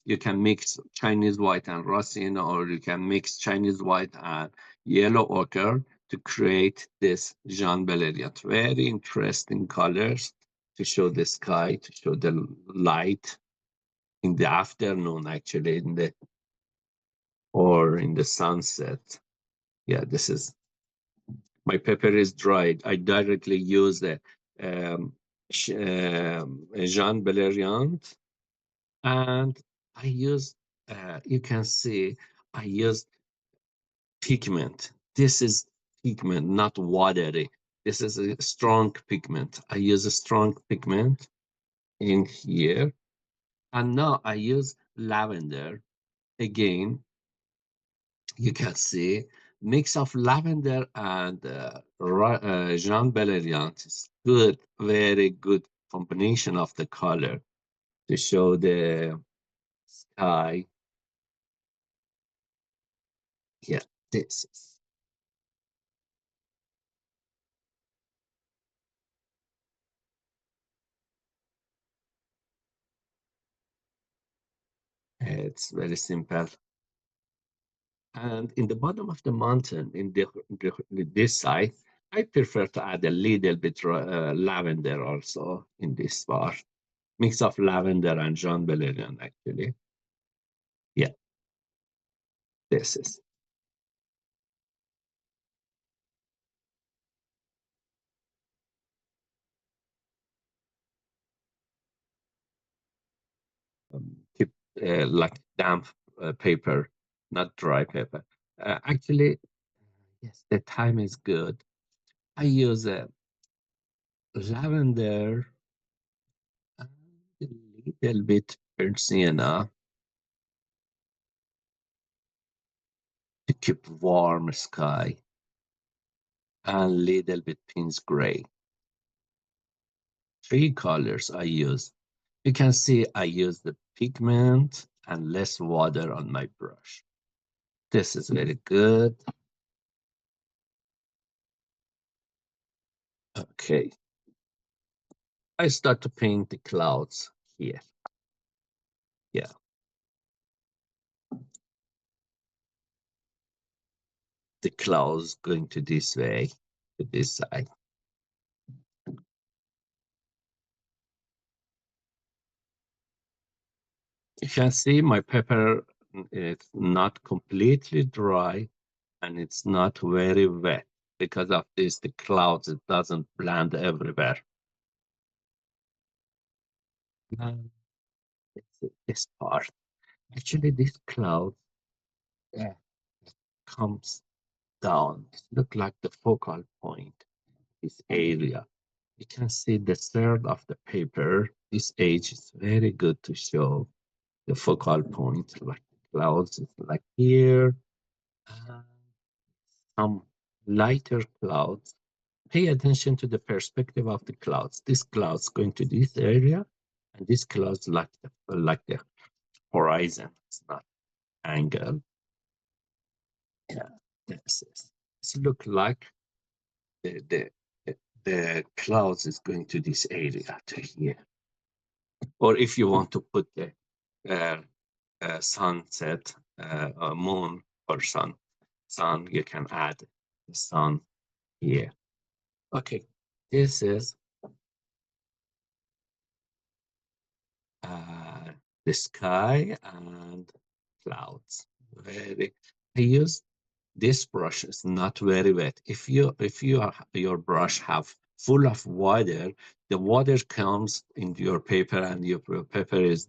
You can mix Chinese white and raw sienna, or you can mix Chinese white and yellow ochre to create this Jean Valérian. Very interesting colors to show the sky, to show the light in the afternoon, actually, or in the sunset. Yeah, this is, my paper is dried. I directly use the Jean Valérian, and I use, you can see, I use pigment. This is pigment, not watery. This is a strong pigment. I use a strong pigment in here. And now I use lavender. Again, you can see mix of lavender and Jean Valérian is good, very good combination of the color to show the sky. Yeah, this is. It's very simple. And in the bottom of the mountain, in this side, I prefer to add a little bit lavender also in this part. Mix of lavender and Jean Valérian, actually. Yeah, this is. Keep like damp paper, not dry paper. Actually, yes, the time is good. I use lavender and a little bit burnt sienna to keep warm sky, and little bit Pins gray. 3 colors I use. You can see I use the pigment and less water on my brush. This is very good. Okay. I start to paint the clouds here. Yeah. The clouds going to this way, to this side. You can see my paper, it's not completely dry and it's not very wet. Because of this, the clouds, it doesn't blend everywhere. This part. Actually, this cloud comes down. It looks like the focal point, this area. You can see the third of the paper. This edge is very good to show the focal point, like clouds, it's like here. Some lighter clouds. Pay attention to the perspective of the clouds. This cloud's going to this area, and this cloud's like the horizon. It's not angle. Yeah, this is. It look like the the clouds is going to this area to here. Or if you want to put the sunset, moon or sun, you can add the sun here. Okay, this is the sky and clouds. Very. I use this brush is not very wet. If your brush have full of water, the water comes into your paper and your paper is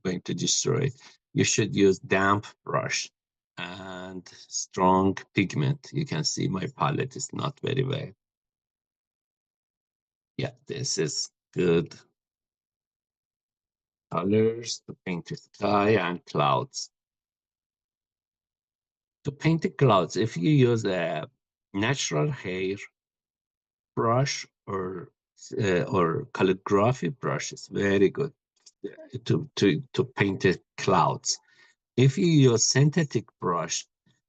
going to destroy it. You should use damp brush and strong pigment. You can see my palette is not very wet. Yeah, this is good colors to paint the sky and clouds. To paint the clouds, if you use a natural hair brush or calligraphy brush, is very good to paint the clouds. If you use synthetic brush,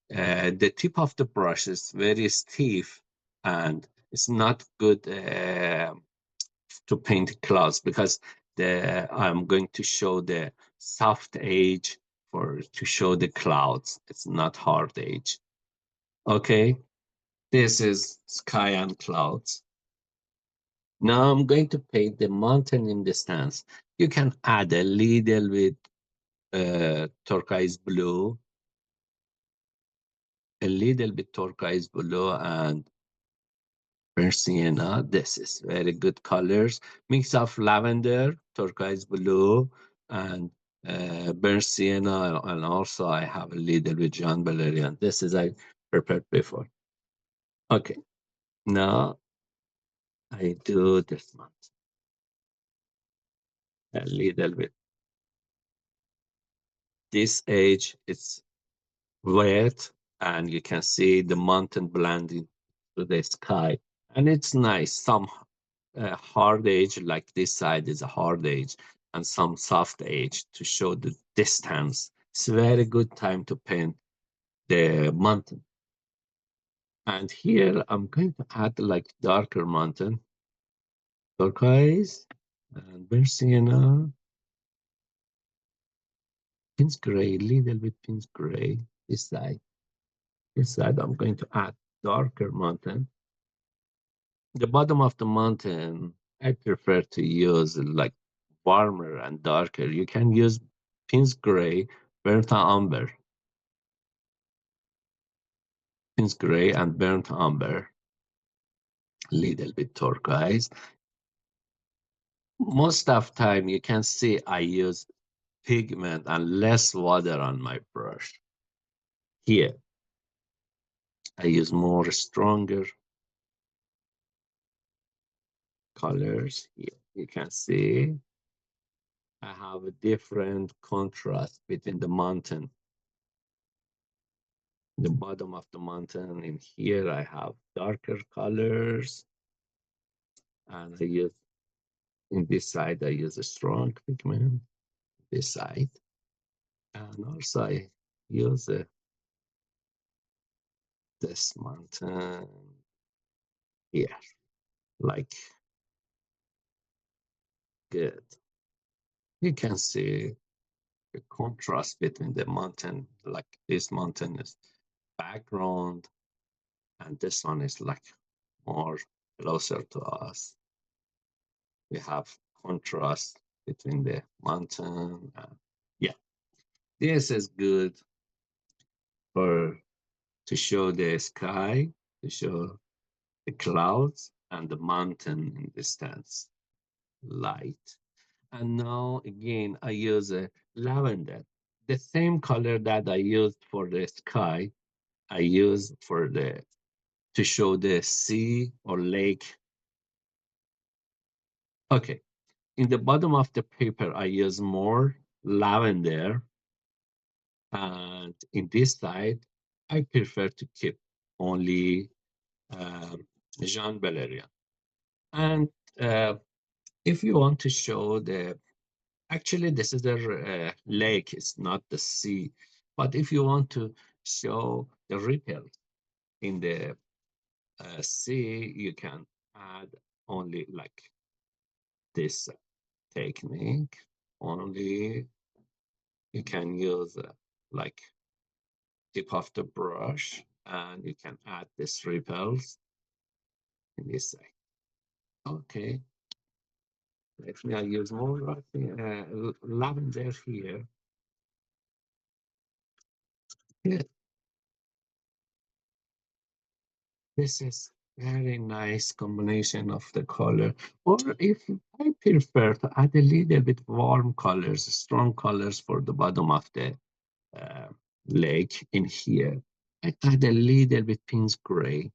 the tip of the brush is very stiff and it's not good to paint clouds because I'm going to show the soft edge to show the clouds. It's not hard edge. Okay, this is sky and clouds. Now I'm going to paint the mountain in distance. You can add a little bit turquoise blue, and burnt sienna. This is very good colors. Mix of lavender, turquoise blue, and burnt sienna. And also I have a little bit Jean Valerian. This is I prepared before. Okay, now I do this one. A little bit. This edge is wet, and you can see the mountain blending to the sky. And it's nice. Some hard edge, like this side is a hard edge, and some soft edge to show the distance. It's a very good time to paint the mountain. And here I'm going to add like darker mountain, turquoise, and burnt sienna, pin's gray, little bit pin's gray. This side. This side I'm going to add darker mountain. The bottom of the mountain, I prefer to use like warmer and darker. You can use Pins Gray, Burnt Umber. Pins Gray and Burnt Umber. Little bit turquoise. Most of time you can see I use pigment and less water on my brush. Here, I use more stronger colors. Here, you can see I have a different contrast between the mountain. The bottom of the mountain, in here I have darker colors, and I use in this side I use a strong pigment, this side, and also I use this mountain here, like good. You can see the contrast between the mountain, like this mountain is background, and this one is like more closer to us. We have contrast between the mountain. Yeah, this is good to show the sky, to show the clouds and the mountain in distance, light. And now again, I use a lavender, the same color that I used for the sky. I use to show the sea or lake. Okay, in the bottom of the paper, I use more lavender. And in this side, I prefer to keep only Jean Valerian. And if you want to show actually this is the lake, it's not the sea. But if you want to show the ripples in the sea, you can add only like this technique. Only you can use like tip of the brush, and you can add this ripples in this side. Okay. Let me use more lavender here. Yeah, this is very nice combination of the color. Or if I prefer to add a little bit warm colors, strong colors for the bottom of the lake in here, I add a little bit Pins Gray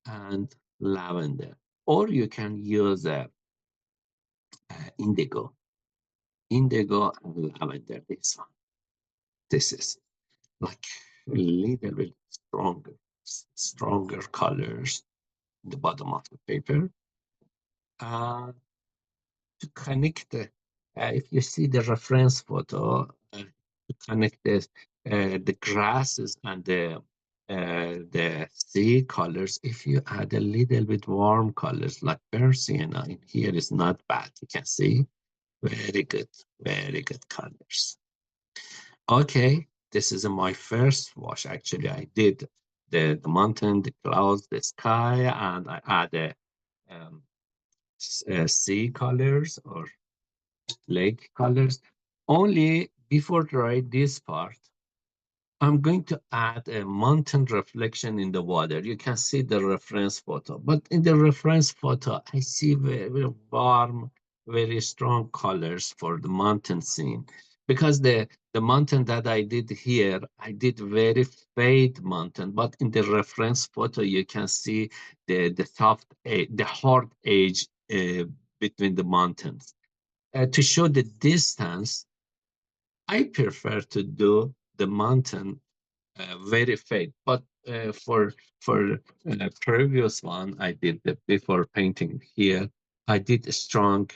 and lavender. Or you can use indigo and lavender. This one. This is like a little bit stronger colors at the bottom of the paper. To connect if you see the reference photo, to connect the grasses and the sea colors, if you add a little bit warm colors like burnt sienna in here is not bad. You can see very good colors. Okay, this is my first wash. Actually, I did the mountain, the clouds, the sky, and I added um, sea colors or lake colors. Only before dry this part, I'm going to add a mountain reflection in the water. You can see the reference photo, but in the reference photo, I see very warm, very strong colors for the mountain scene. Because the mountain that I did here, I did very fade mountain, but in the reference photo, you can see the the hard edge between the mountains. To show the distance, I prefer to do the mountain very fade. But for previous one, I did the before painting here. I did a strong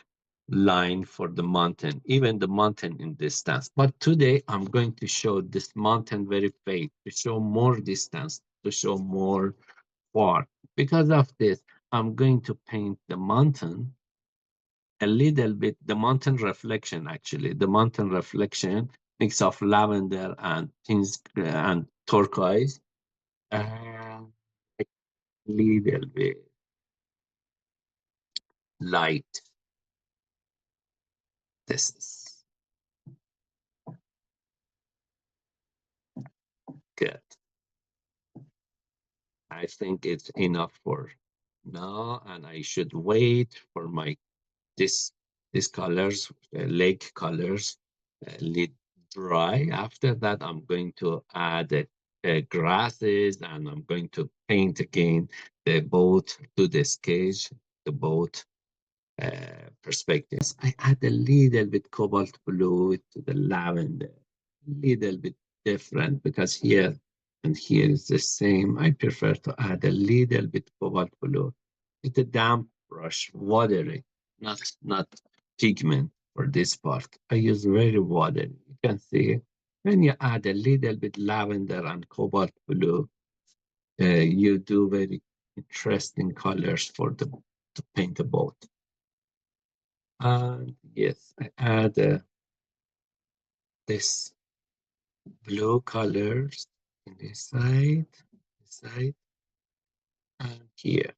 line for the mountain, even the mountain in distance. But today I'm going to show this mountain very fade to show more distance, to show more far. Because of this, I'm going to paint the mountain a little bit, the mountain reflection actually, the mountain reflection mix of lavender and things and turquoise, and a little bit light. This is good. I think it's enough for now, and I should wait for my this these colors, lake colors, let dry. After that, I'm going to add grasses, and I'm going to paint again the boat to the sketch, the boat perspectives. I add a little bit cobalt blue to the lavender, little bit different because here and here is the same. I prefer to add a little bit cobalt blue. It's a damp brush, watery, not pigment for this part. I use very watery. You can see when you add a little bit lavender and cobalt blue, you do very interesting colors for the to paint the boat. And yes, I add this blue colors in this side, and here.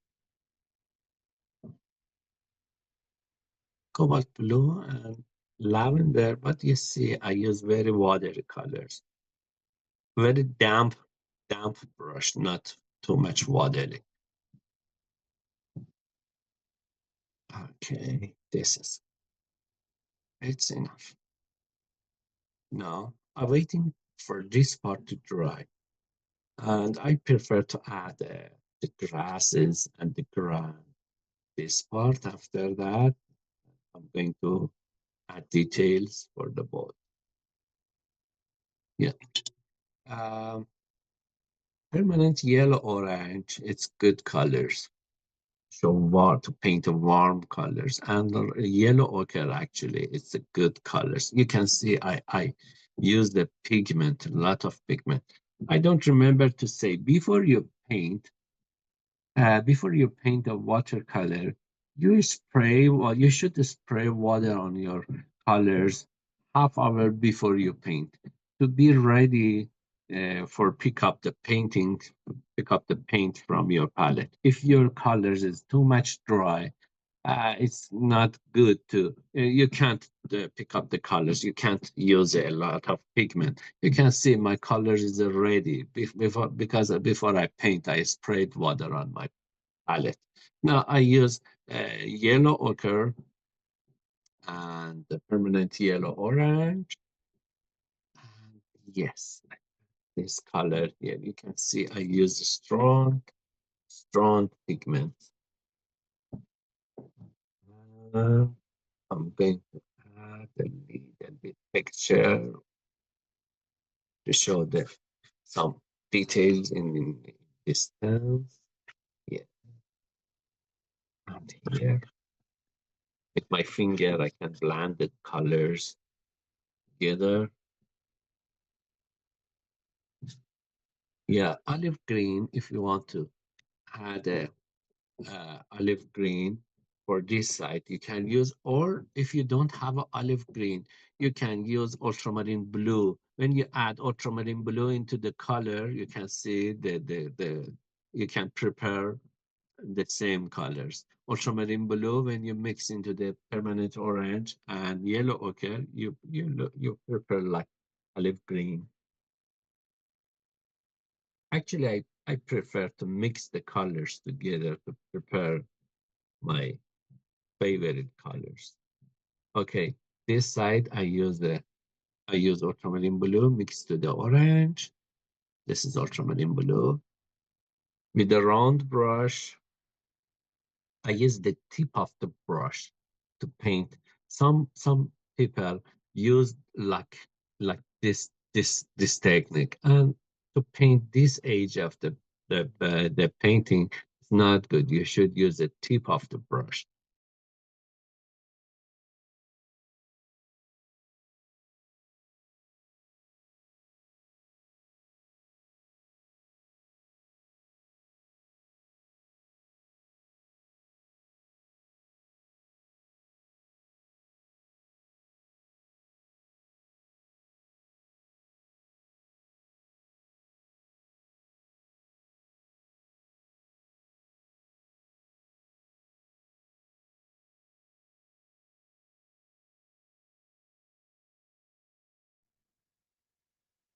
Cobalt blue and lavender, but you see, I use very watery colors. Very damp brush, not too much watery. Okay, this is, it's enough. Now, I'm waiting for this part to dry. And I prefer to add the grasses and the ground. This part after that, I'm going to add details for the boat. Yeah. Um, Permanent yellow orange, it's good colors. So warm to paint a warm colors, and yellow ochre actually it's a good colors. You can see I use the pigment, a lot of pigment. I don't remember to say before you paint a watercolor, you spray, well, you should spray water on your colors half hour before you paint to be ready for pick up the paint from your palette. If your colors is too much dry, it's not good to, you can't pick up the colors. You can't use a lot of pigment. You can see my colors is ready because before I paint, I sprayed water on my palette. Now I use yellow ochre and the permanent yellow orange. And yes, this color here, you can see I use strong pigment. Uh, I'm going to add a little bit texture to show the some details in distance. Yeah, and here with my finger I can blend the colors together. Yeah, olive green. If you want to add a olive green, for this side, you can use, or if you don't have an olive green, you can use ultramarine blue. When you add ultramarine blue into the color, you can see you can prepare the same colors. Ultramarine blue, when you mix into the permanent orange and yellow ochre, you prepare like olive green. Actually, I prefer to mix the colors together to prepare my favorite colors. Okay, this side I use ultramarine blue mixed to the orange. This is ultramarine blue. With the round brush, I use the tip of the brush to paint. Some people use this technique, and to paint this edge of the painting is not good. You should use the tip of the brush.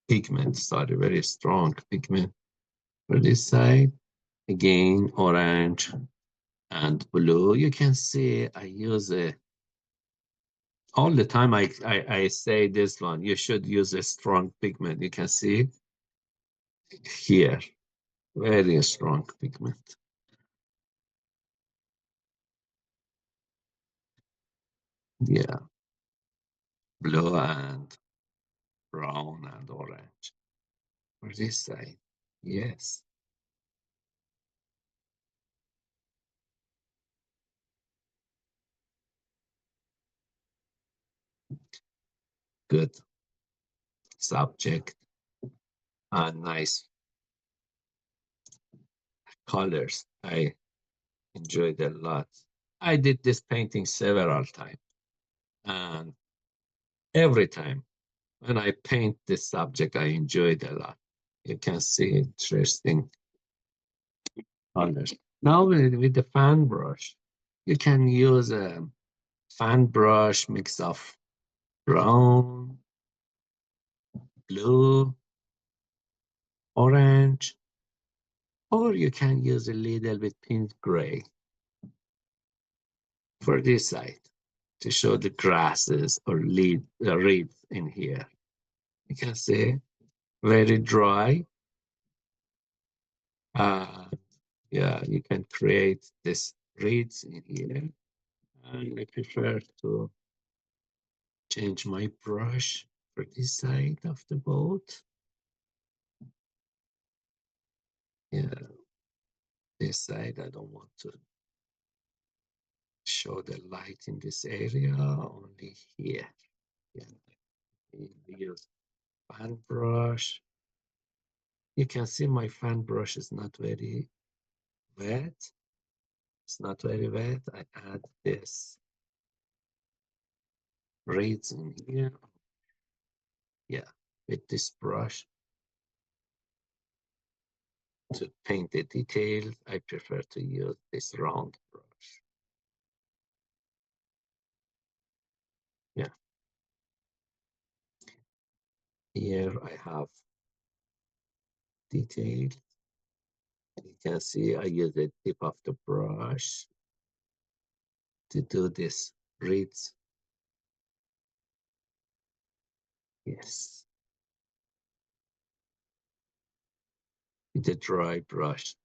Pigment, sorry, very strong pigment for this side. Again, orange and blue. You can see I use a all the time. I say this one. You should use a strong pigment. You can see here, very strong pigment. Yeah, blue and brown and orange. For this side, yes, good subject and nice colors. I enjoyed a lot. I did this painting several times, and every time when I paint this subject, I enjoyed a lot. You can see interesting colors. Now with the fan brush, you can use a fan brush mix of brown, blue, orange, or you can use a little bit pink gray for this side to show the grasses or reeds in here. You can see very dry. Yeah, you can create this reeds in here. And I prefer to change my brush for this side of the boat. Yeah, this side, I don't want to show the light in this area, only here. Yeah, we use fan brush. You can see my fan brush is not very wet. It's not very wet. I add this reeds in here. Yeah, with this brush to paint the details, I prefer to use this round brush. Yeah, here I have detail. You can see I use the tip of the brush to do this reeds. Yes, with a dry brush.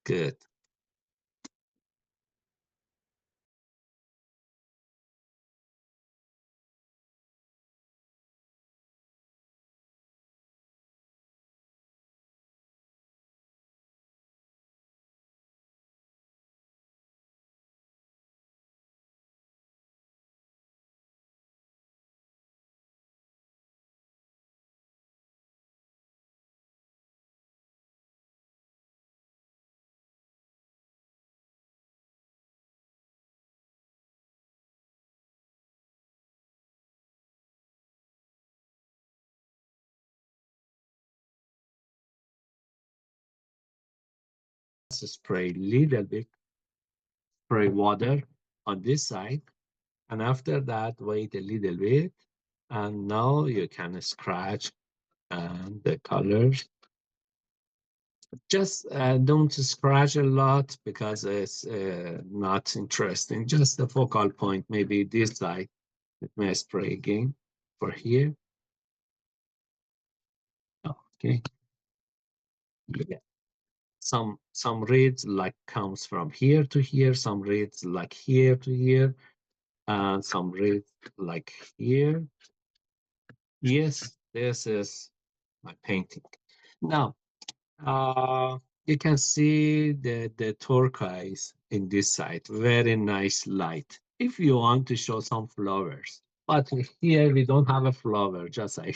Good. just spray little bit, spray water on this side, and after that, wait a little bit, and now you can scratch and the colors. Just don't scratch a lot because it's not interesting. Just the focal point, maybe this side. Let me spray again for here. Okay. Yeah. Some reads like comes from here to here, some reads like here to here, and some reads like here. Yes, this is my painting. Now, you can see the turquoise in this side, very nice light. If you want to show some flowers, but here we don't have a flower, just I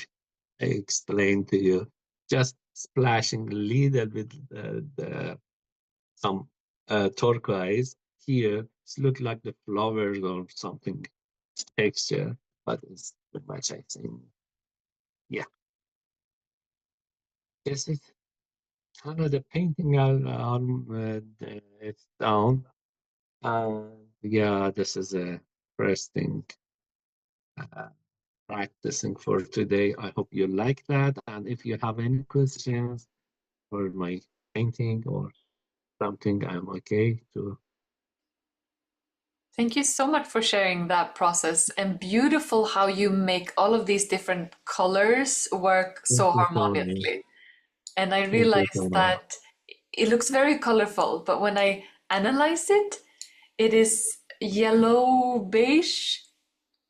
explained to you, just splashing a little bit some turquoise here. It looks like the flowers or something texture, but it's too much, I think. Yeah, this is kind of the painting it's down. Yeah, this is a first thing uh, practicing for today. I hope you like that. And if you have any questions for my painting or something, I'm okay to. Thank you so much for sharing that process, and beautiful how you make all of these different colors work Thank so you so much. harmoniously. And I Thank you so realized much. that it looks very colorful, but when I analyze it, it is yellow, beige,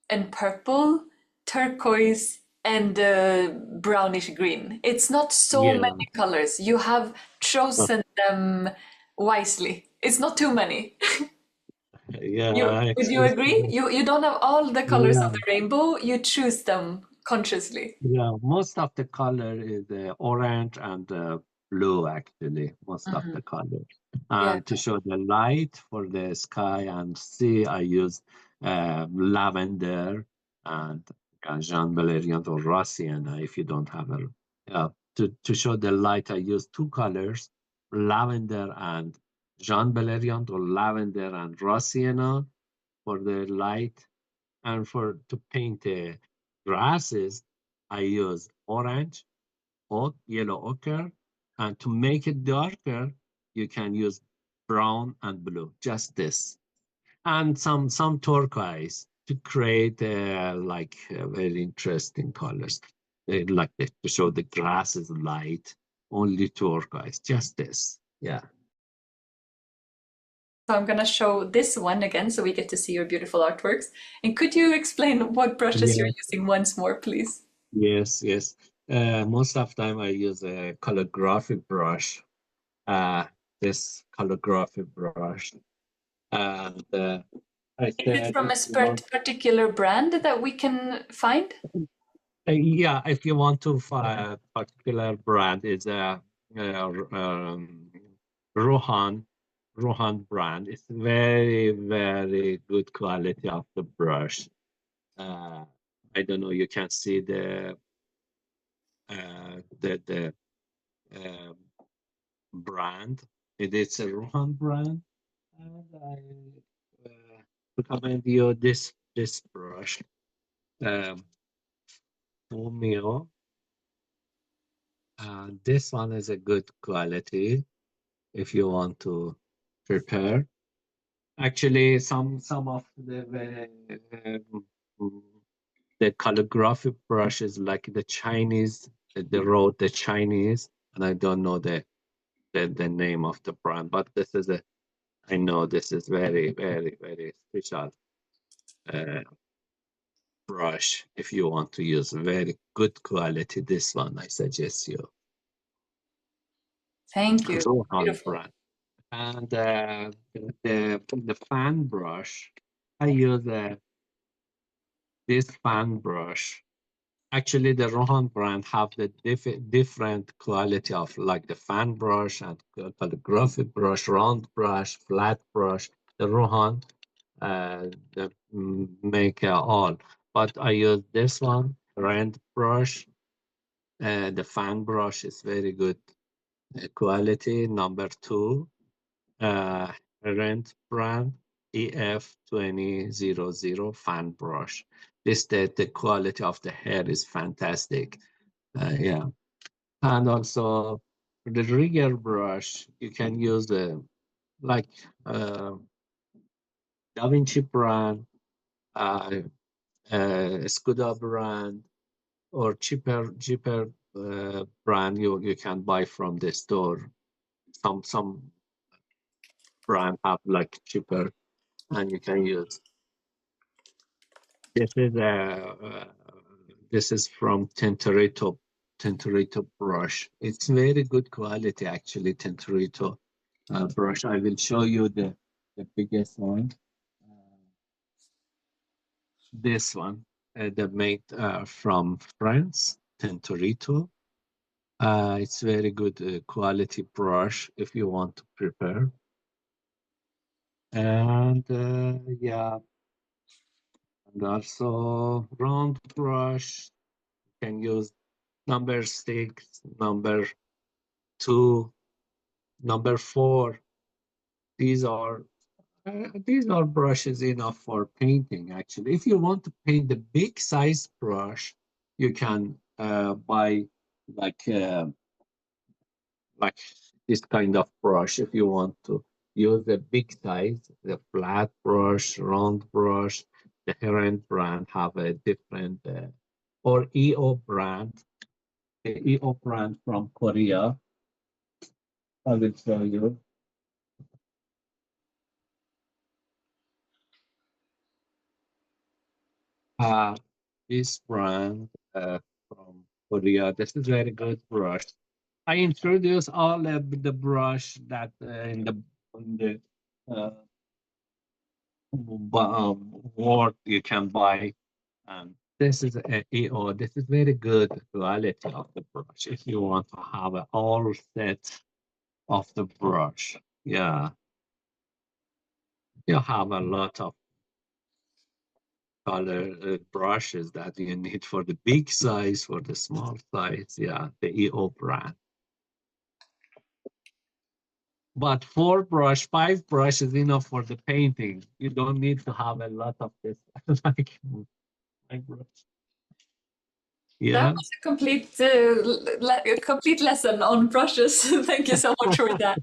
and purple, turquoise, and brownish green. It's not so Yeah, many colors. You have chosen them wisely. It's not too many. yeah, Would you agree? You don't have all the colors of yeah. the rainbow. You choose them consciously. Yeah, most of the color is orange and blue, actually, most of the color. Yeah. And to show the light for the sky and sea, I use lavender and Jean Valerian or Rassiana, if you don't have a. To show the light, I use two colors, lavender and Jean Valerian or lavender and Rassiana for the light. And for to paint the grasses, I use orange or yellow ochre. And to make it darker, you can use brown and blue, just this. And some turquoise to create like very interesting colors. Like this, to show the grasses light, only turquoise, just this. Yeah. So I'm going to show this one again so we get to see your beautiful artworks. And could you explain what brushes you're Yeah. using once more, please? Yes, yes. Most of the time I use a calligraphy brush, uh, this calligraphy brush. And I Is it said, from if a you want, particular brand that we can find? yeah, if you want to find a particular brand, it's a Rohan, Rohan brand. It's very, very good quality of the brush. Uh, I don't know, you can see the um, brand. It is a Rohan brand, and I recommend you this brush, um, Fumio. This one is a good quality if you want to prepare. Actually, some of um, the calligraphy brushes like the Chinese, they wrote the Chinese, and I don't know the name of the brand, but this is a I know this is very, very, very special uh, brush. If you want to use very good quality, this one I suggest you. Thank you. Rohan Beautiful. brand. And the fan brush, I use this fan brush. Actually, the Rohan brand have the different quality of like the fan brush and calligraphy brush, round brush, flat brush. The Rohan the make all, but I use this one, round brush. The fan brush is very good quality, number 2. Rent brand EF2000 fan brush. The quality of the hair is fantastic. Yeah. And also the rigger brush, you can use like Da Vinci brand, uh, Scuda brand, or cheaper brand you can buy from the store. Some brand have like cheaper, and you can use. This is this is from Tintorito brush. It's very good quality actually. Tintorito brush. I will show you the biggest one. This one, the made from France, Tintorito. It's very good quality brush if you want to prepare. And yeah, and also round brush. You can use number 6, number 2, number 4. These are brushes enough for painting. Actually, if you want to paint the big size brush, you can buy like uh, like this kind of brush. If you want to use the big size, the flat brush, round brush, the Heron brand have a different or EO brand. The EO brand from Korea. I will show you. This brand from Korea. This is very good brush. I introduce all of the brush that in the uh, world you can buy. This is a EO. This is very good quality of the brush. If you want to have a all set of the brush, yeah, you have a lot of color brushes that you need for the big size, for the small size. Yeah, the EO brand. But 5 brush is enough for the painting. You don't need to have a lot of this, like my brush. That Yeah. was a complete lesson on brushes. Thank you so much for that.